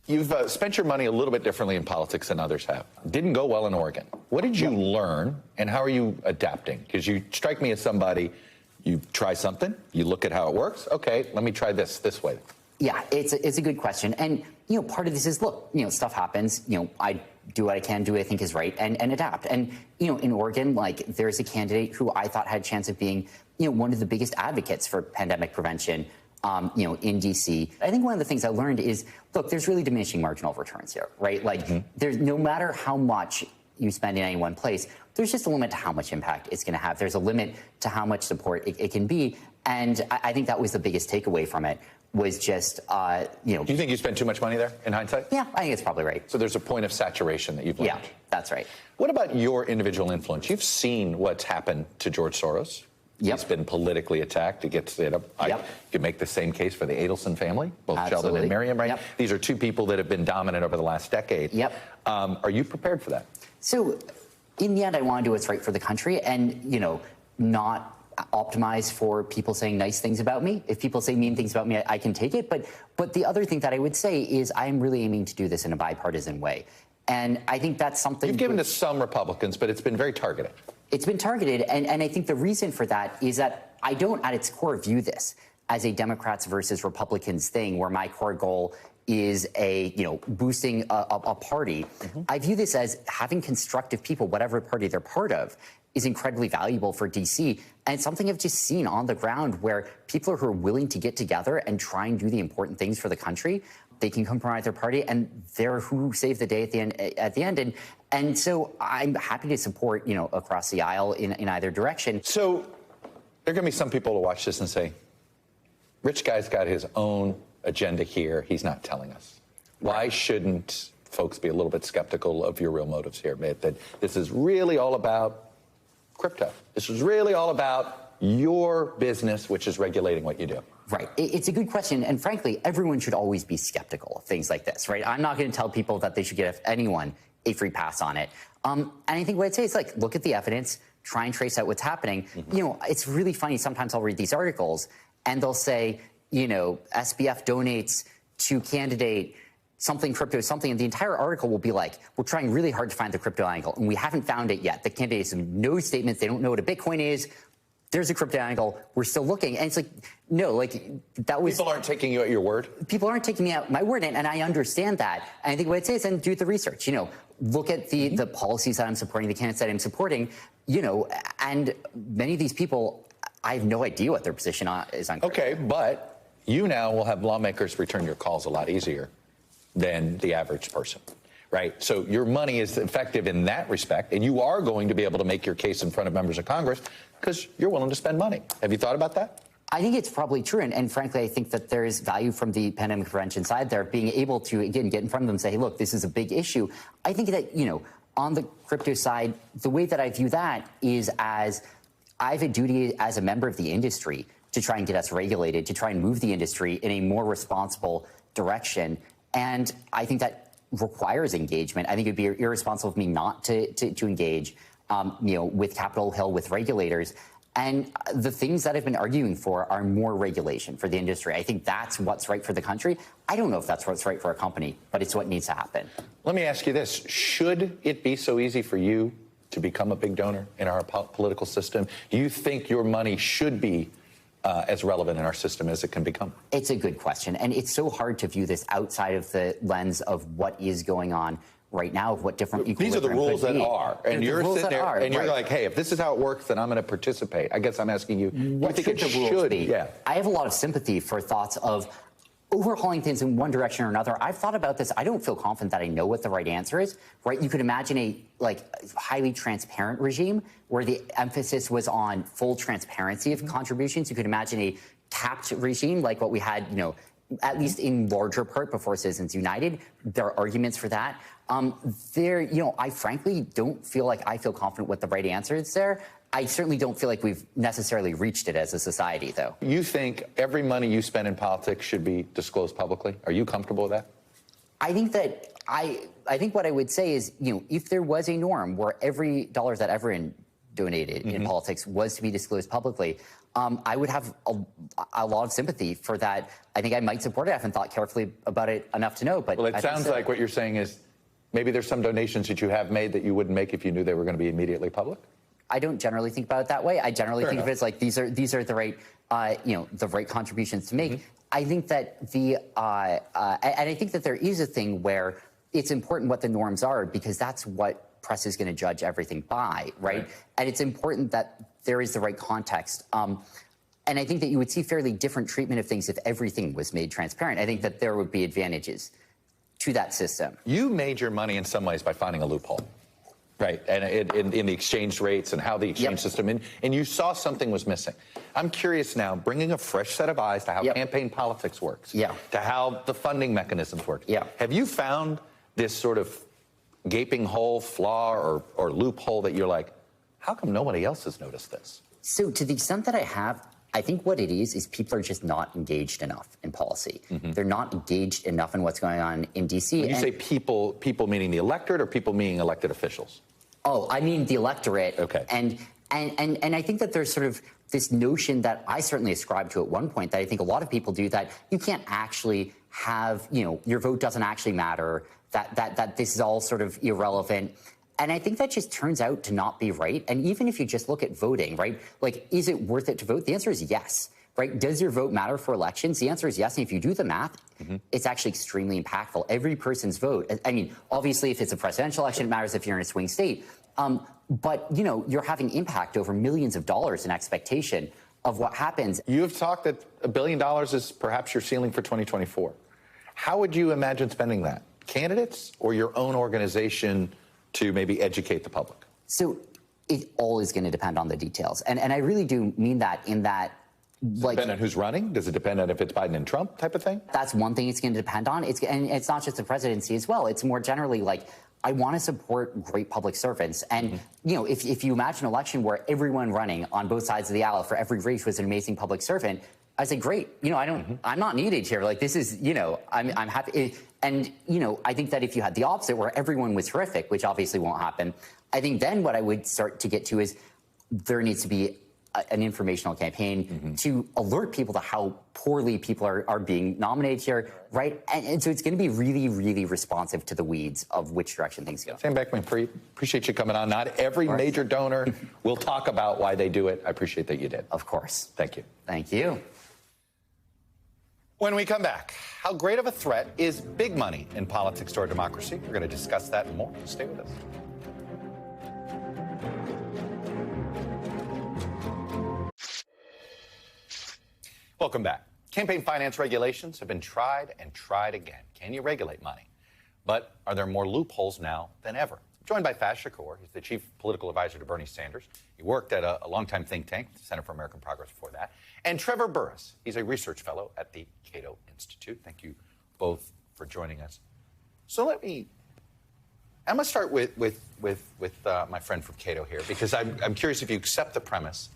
You've spent your money a little bit differently in politics than others have. Didn't go well in Oregon. What did you learn, and how are you adapting? Because you strike me as somebody, you try something, you look at how it works. Okay, let me try this way. Yeah, it's a good question. And, part of this is, look, stuff happens. I do what I can, do what I think is right, and adapt. And, in Oregon, there's a candidate who I thought had a chance of being, one of the biggest advocates for pandemic prevention, in D.C. I think one of the things I learned is, look, there's really diminishing marginal returns here, right? There's no matter how much you spend in any one place, there's just a limit to how much impact it's going to have. There's a limit to how much support it can be. And I think that was the biggest takeaway from it, was just, Do you think you spent too much money there in hindsight? Yeah, I think it's probably right. So there's a point of saturation that you've learned. Yeah, that's right. What about your individual influence? You've seen what's happened to George Soros. Yep. He's been politically attacked. He gets it up. You could make the same case for the Adelson family, both Sheldon and Miriam, right? Yep. These are two people that have been dominant over the last decade. Yep. Are you prepared for that? So, in the end, I want to do what's right for the country and, not optimize for people saying nice things about me. If people say mean things about me, I can take it. But the other thing that I would say is I'm really aiming to do this in a bipartisan way. And I think that's something... You've given to some Republicans, but it's been very targeted. It's been targeted, and I think the reason for that is that I don't, at its core, view this as a Democrats versus Republicans thing where my core goal is boosting a party. Mm-hmm. I view this as having constructive people, whatever party they're part of, is incredibly valuable for D.C. And it's something I've just seen on the ground where people who are willing to get together and try and do the important things for the country, they can compromise their party, and they're who save the day at the end. And so I'm happy to support, across the aisle in either direction. So there are going to be some people to watch this and say, Rich guy's got his own agenda here. He's not telling us. Why shouldn't folks be a little bit skeptical of your real motives here? That this is really all about crypto. This is really all about your business, which is regulating what you do. Right. It's a good question. And frankly, everyone should always be skeptical of things like this, right? I'm not going to tell people that they should give anyone a free pass on it. And I think what I'd say is, look at the evidence, try and trace out what's happening. Mm-hmm. It's really funny. Sometimes I'll read these articles and they'll say, SBF donates to candidate something crypto, something, and the entire article will be like, we're trying really hard to find the crypto angle, and we haven't found it yet. The candidates have no statements. They don't know what a Bitcoin is. there's a crypto angle. We're still looking. And it's like, no, like that was... People aren't taking you at your word? People aren't taking me at my word, and I understand that. And I think what I'd say is then do the research. You know, look at the policies that I'm supporting, the candidates that I'm supporting, you know, and many of these people, I have no idea what their position is on crypto. Okay, but you now will have lawmakers return your calls a lot easier than the average person. Right. So your money is effective in that respect, and you are going to be able to make your case in front of members of Congress because you're willing to spend money. Have you thought about that? I think it's probably true. And frankly, I think that there is value from the pandemic prevention side there, being able to, again, get in front of them and say, hey, look, this is a big issue. I think that, you know, on the crypto side, the way that I view that is as I have a duty as a member of the industry to try and get us regulated, to try and move the industry in a more responsible direction. And I think that requires engagement. I think it'd be irresponsible of me not to engage, you know, with Capitol Hill, with regulators. And the things that I've been arguing for are more regulation for the industry. I think that's what's right for the country. I don't know if that's what's right for a company, but it's what needs to happen. Let me ask you this. Should it be so easy for you to become a big donor in our political system? Do you think your money should be as relevant in our system as it can become? It's a good question. And it's so hard to view this outside of the lens of what is going on right now, of what different These are the rules that are. And you're sitting there and you're like, hey, if this is how it works, then I'm going to participate. I guess I'm asking you, what do you think should it the rules should be? Yeah. I have a lot of sympathy for thoughts of overhauling things in one direction or another. I've thought about this. I don't feel confident that I know what the right answer is, right? You could imagine a highly transparent regime where the emphasis was on full transparency of contributions. You could imagine a capped regime like what we had, you know, at least in larger part before Citizens United. There are arguments for that. You know, I frankly don't feel like I feel confident what the right answer is there. I certainly don't feel like we've necessarily reached it as a society, though. You think every money you spend in politics should be disclosed publicly? Are you comfortable with that? I think that I think what I would say is, you know, if there was a norm where every dollar that everyone donated in politics was to be disclosed publicly, I would have a lot of sympathy for that. I think I might support it. I haven't thought carefully about it enough to know. But well, it sounds like what you're saying is maybe there's some donations that you have made that you wouldn't make if you knew they were going to be immediately public. I don't generally think about it that way. I generally think of it as like these are the right you know, the right contributions to make. I think that and I think that there is a thing where it's important what the norms are because that's what press is going to judge everything by, right? And it's important that there is the right context. And I think that you would see fairly different treatment of things if everything was made transparent. I think that there would be advantages to that system. You made your money in some ways by finding a loophole. Right, and in the exchange rates and how the exchange system, and you saw something was missing. I'm curious now, bringing a fresh set of eyes to how campaign politics works, to how the funding mechanisms work. Have you found this sort of gaping hole, flaw, or loophole that you're like, how come nobody else has noticed this? So to the extent that I have, I think what it is people are just not engaged enough in policy. They're not engaged enough in what's going on in D.C. When you say people meaning the electorate or people meaning elected officials? Oh, I mean the electorate. Okay. And I think that there's sort of this notion that I certainly ascribed to at one point that I think a lot of people do, that you can't actually have, you know, your vote doesn't actually matter, that this is all sort of irrelevant. And I think that just turns out to not be right. And even if you just look at voting, right, like, is it worth it to vote? The answer is yes, right? Does your vote matter for elections? The answer is yes. And if you do the math, it's actually extremely impactful. Every person's vote, I mean, obviously, if it's a presidential election, it matters if you're in a swing state. But, you know, you're having impact over millions of dollars in expectation of what happens. You have talked that $1 billion is perhaps your ceiling for 2024. How would you imagine spending that? Candidates or your own organization to maybe educate the public? So it all is going to depend on the details. And I really do mean that in that, like, depend on who's running? Does it depend on if it's Biden and Trump type of thing? That's one thing it's going to depend on. And it's not just the presidency as well. It's more generally like, I want to support great public servants. And, you know, if you imagine an election where everyone running on both sides of the aisle for every race was an amazing public servant, I say, great. You know, I'm not needed here. Like, this is, you know, I'm happy. And, you know, I think that if you had the opposite where everyone was horrific, which obviously won't happen, I think then what I would start to get to is there needs to be an informational campaign to alert people to how poorly people are being nominated here, right? And so it's going to be really, really responsive to the weeds of which direction things go. Sam Beckman-Fried, appreciate you coming on. Not every major donor will talk about why they do it. I appreciate that you did. Of course. Thank you. Thank you. When we come back, how great of a threat is big money in politics to our democracy? We're going to discuss that and more. Stay with us. Welcome back. Campaign finance regulations have been tried and tried again. Can you regulate money? But are there more loopholes now than ever? I'm joined by Faz Shakur. He's the chief political advisor to Bernie Sanders. He worked at a longtime think tank, the Center for American Progress before that. And Trevor Burrus. He's a research fellow at the Cato Institute. Thank you both for joining us. So I'm going to start with my friend from Cato here, because I'm curious if you accept the premise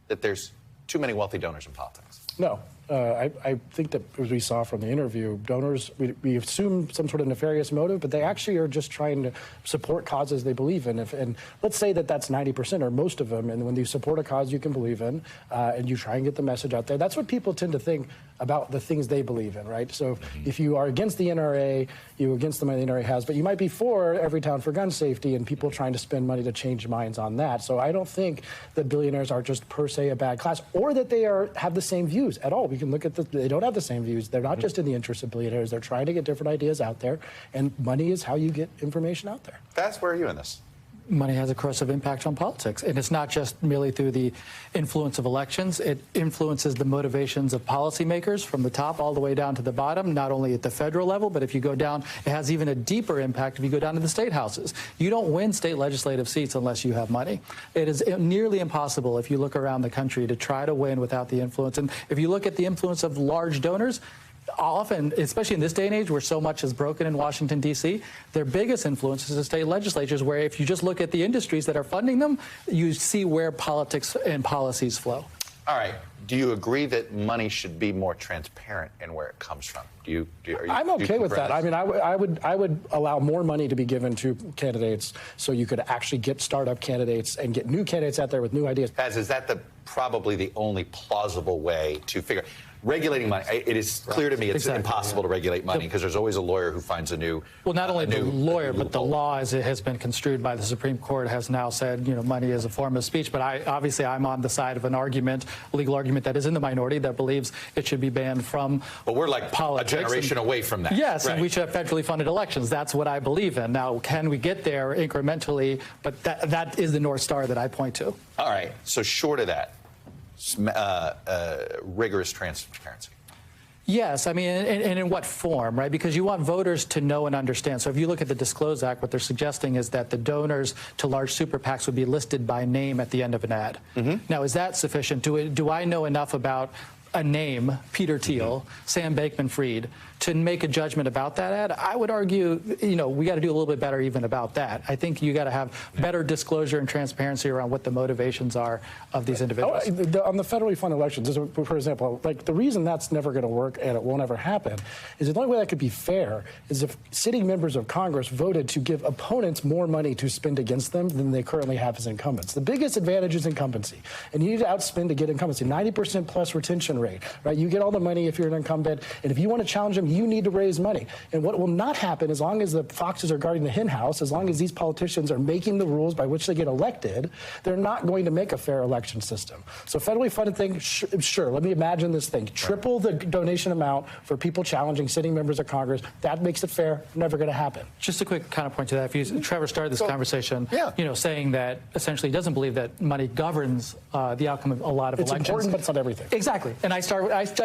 that there's too many wealthy donors in politics. No. I think that, as we saw from the interview, donors, we assume some sort of nefarious motive, but they actually are just trying to support causes they believe in. And let's say that that's 90% or most of them, and when you support a cause you can believe in, and you try and get the message out there, that's what people tend to think about the things they believe in, right? So if you are against the NRA, you're against the money the NRA has, but you might be for every town for gun safety and people trying to spend money to change minds on that. So I don't think that billionaires are just per se a bad class, or that they have the same views at all. We can look at they don't have the same views. They're not just in the interest of billionaires. They're trying to get different ideas out there, and money is how you get information out there. That's where are you in this? Money has a corrosive impact on politics, and it's not just merely through the influence of elections. It influences the motivations of policymakers from the top all the way down to the bottom, not only at the federal level, but if you go down, it has even a deeper impact if you go down to the state houses. You don't win state legislative seats unless you have money. It is nearly impossible, if you look around the country, to try to win without the influence. And if you look at the influence of large donors, often, especially in this day and age where so much is broken in Washington, D.C., their biggest influence is the state legislatures, where if you just look at the industries that are funding them, you see where politics and policies flow. All right. Do you agree that money should be more transparent in where it comes from? I'm okay with that. I mean, I would allow more money to be given to candidates so you could actually get startup candidates and get new candidates out there with new ideas. Is that probably the only plausible way to figure? Regulating money, it is clear to me it's impossible to regulate money because there's always a lawyer who finds a new. Well, not only the lawyer, but the law, as it has been construed by the Supreme Court, has now said, money is a form of speech. But I'm on the side of an argument, a legal argument that is in the minority that believes it should be banned from. But we're like politics a generation away from that. Yes, and we should have federally funded elections. That's what I believe in. Now, can we get there incrementally? But that is the North Star that I point to. All right. So short of that, rigorous transparency. Yes, I mean, and in what form, right? Because you want voters to know and understand. So if you look at the Disclose Act, what they're suggesting is that the donors to large super PACs would be listed by name at the end of an ad. Now, is that sufficient? Do I know enough about a name, Peter Thiel, Sam Bankman-Fried, to make a judgment about that ad? I would argue, we got to do a little bit better even about that. I think you got to have better disclosure and transparency around what the motivations are of these individuals. On the federally funded elections, for example, like the reason that's never going to work and it won't ever happen is the only way that could be fair is if sitting members of Congress voted to give opponents more money to spend against them than they currently have as incumbents. The biggest advantage is incumbency, and you need to outspend to get incumbency. 90% plus retention rate, right? You get all the money if you're an incumbent, and if you want to challenge them, you need to raise money. And what will not happen, as long as the foxes are guarding the hen house, as long as these politicians are making the rules by which they get elected, they're not going to make a fair election system. So federally funded thing, sure, let me imagine this thing. Triple the donation amount for people challenging sitting members of Congress. That makes it fair. Never going to happen. Just a quick counterpoint to that. Trevor started this conversation, saying that essentially he doesn't believe that money governs the outcome of a lot of elections. It's important, but it's not everything. Exactly. And I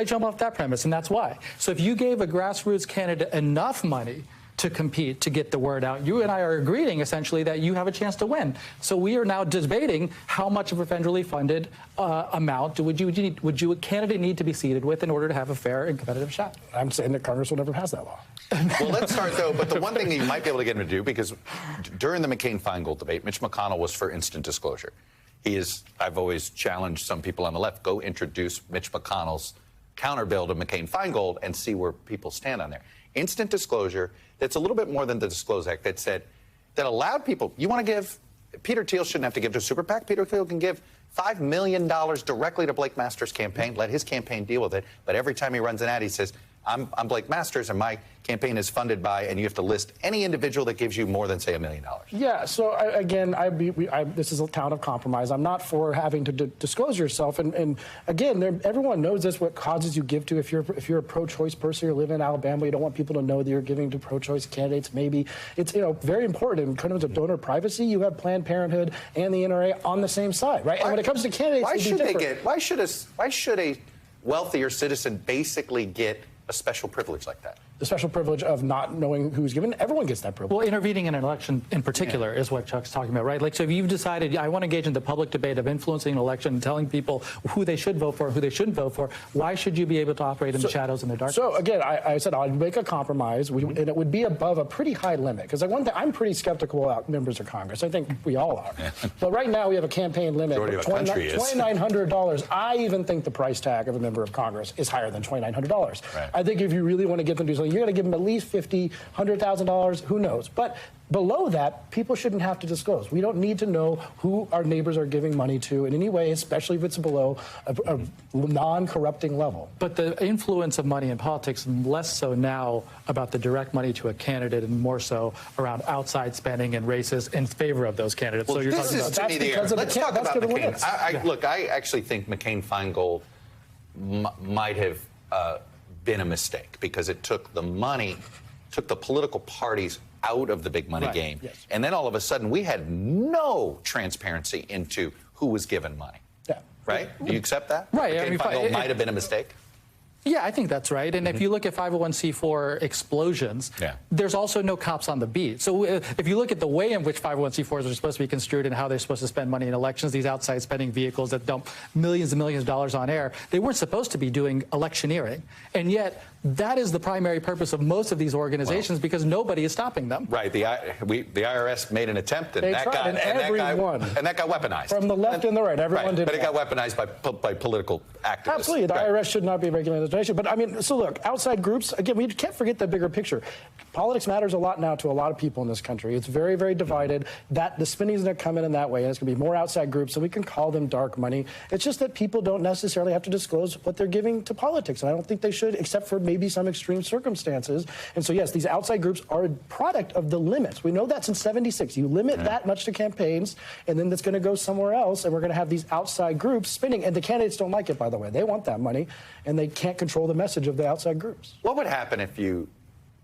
jump off that premise, and that's why. So if you gave a grassroots candidate enough money to compete, to get the word out, you and I are agreeing essentially that you have a chance to win. So we are now debating how much of a federally funded amount would you a candidate need to be seated with in order to have a fair and competitive shot? I'm saying that Congress will never pass that law. Well, let's start, though. But the one thing that you might be able to get him to do, because during the McCain-Feingold debate, Mitch McConnell was for instant disclosure. I've always challenged some people on the left, go introduce Mitch McConnell's counter bill to McCain-Feingold and see where people stand on there. Instant disclosure, that's a little bit more than the Disclose Act, that allowed people, you want to give Peter Thiel shouldn't have to give to a super PAC. Peter Thiel can give $5 million directly to Blake Masters' campaign, let his campaign deal with it. But every time he runs an ad, he says, I'm Blake Masters, and my campaign is funded by, and you have to list any individual that gives you more than, say, $1 million. Yeah, so again, this is a town of compromise. I'm not for having to disclose yourself. And again, everyone knows this, what causes you give to. If you're a pro-choice person, you live in Alabama, you don't want people to know that you're giving to pro-choice candidates. Maybe it's very important in terms of donor privacy. You have Planned Parenthood and the NRA on the same side, right? And when it comes to candidates, why should a wealthier citizen basically get a special privilege like that? The special privilege of not knowing who's given. Everyone gets that privilege. Well, intervening in an election in particular is what Chuck's talking about, right? Like, so if you've decided, I want to engage in the public debate of influencing an election and telling people who they should vote for and who they shouldn't vote for, why should you be able to operate in the shadows and the darkness? So, again, I said I'd make a compromise, and it would be above a pretty high limit. Because one thing, I'm pretty skeptical about members of Congress. I think we all are. But right now, we have a campaign limit of $2,900. I even think the price tag of a member of Congress is higher than $2,900. Right. I think if you really want to get them to do something, you're going to give them at least $50,000, $100,000, who knows? But below that, people shouldn't have to disclose. We don't need to know who our neighbors are giving money to in any way, especially if it's below a non-corrupting level. But the influence of money in politics is less so now about the direct money to a candidate and more so around outside spending and races in favor of those candidates. Well, so you're talking about that's because of Let's talk about McCain. Look, I actually think McCain-Feingold might have been a mistake because it took the political parties out of the big money game. Yes. And then all of a sudden we had no transparency into who was given money. Yeah. Right? Do you accept that? Right. McCain-Feingold might have been a mistake? Yeah, I think that's right. And if you look at 501c4 explosions, there's also no cops on the beat. So if you look at the way in which 501c4s are supposed to be construed and how they're supposed to spend money in elections, these outside spending vehicles that dump millions and millions of dollars on air, they weren't supposed to be doing electioneering. And yet that is the primary purpose of most of these organizations because nobody is stopping them. Right. The IRS made an attempt, and that got weaponized. From the left and the right, everyone did. But it got weaponized by political activists. Absolutely. The IRS should not be regulating this donation. But I mean, so look, outside groups, again, we can't forget the bigger picture. Politics matters a lot now to a lot of people in this country. It's very, very divided. The spending is going to come in that way, and it's going to be more outside groups, so we can call them dark money. It's just that people don't necessarily have to disclose what they're giving to politics, and I don't think they should, except for maybe some extreme circumstances. And so, yes, these outside groups are a product of the limits. We know that since '76. You limit that much to campaigns, and then that's going to go somewhere else, and we're going to have these outside groups spending. And the candidates don't like it, by the way. They want that money, and they can't control the message of the outside groups. What would happen if you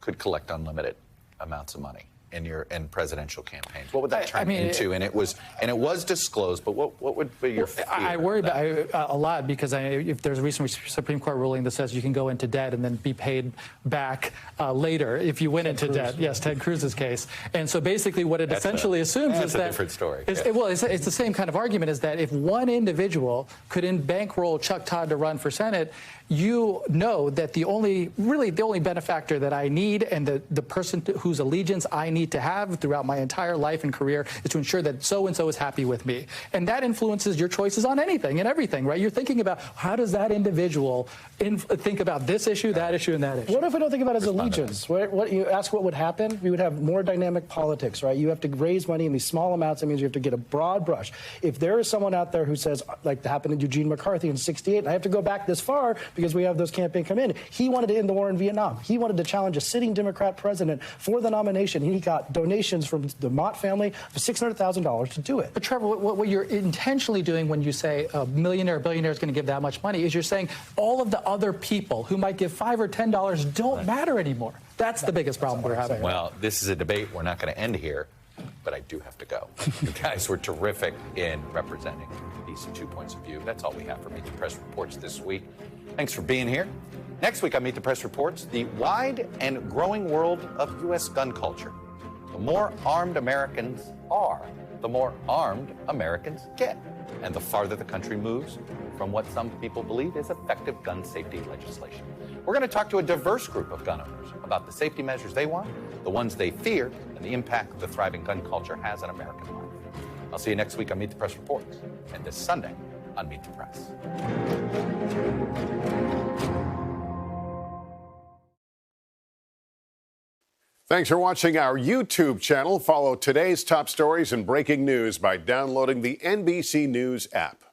could collect unlimited amounts of money in presidential campaigns? What would that turn into? And it was disclosed, but what would be your fear? I worry about it a lot because if there's a recent Supreme Court ruling that says you can go into debt and then be paid back later if you went into debt. Yes, Ted Cruz's case. And so basically what it essentially assumes is that... That's a different story. Well, it's the same kind of argument is that if one individual could bankroll Chuck Todd to run for Senate, you know that the only benefactor that I need and the person whose allegiance I need to have throughout my entire life and career is to ensure that so-and-so is happy with me. And that influences your choices on anything and everything, right? You're thinking about how does that individual think about this issue, that issue, and that issue. What if we don't think about his allegiance? What you ask what would happen? We would have more dynamic politics, right? You have to raise money in these small amounts. That means you have to get a broad brush. If there is someone out there who says, like happened to Eugene McCarthy in '68, and I have to go back this far because we have those campaigns come in. He wanted to end the war in Vietnam. He wanted to challenge a sitting Democrat president for the nomination. He got donations from the Mott family for $600,000 to do it. But Trevor, what you're intentionally doing when you say a millionaire or billionaire is going to give that much money is you're saying all of the other people who might give $5 or $10 don't matter anymore. That's the biggest problem we're having. Well, this is a debate we're not going to end here, but I do have to go. You guys were terrific in representing these 2 points of view. That's all we have for Meet the Press Reports this week. Thanks for being here. Next week on Meet the Press Reports, the wide and growing world of U.S. gun culture. The more armed Americans are, the more armed Americans get, and the farther the country moves from what some people believe is effective gun safety legislation. We're going to talk to a diverse group of gun owners about the safety measures they want, the ones they fear, and the impact the thriving gun culture has on American life. I'll see you next week on Meet the Press Reports, and this Sunday on Meet the Press. Thanks for watching our YouTube channel. Follow today's top stories and breaking news by downloading the NBC News app.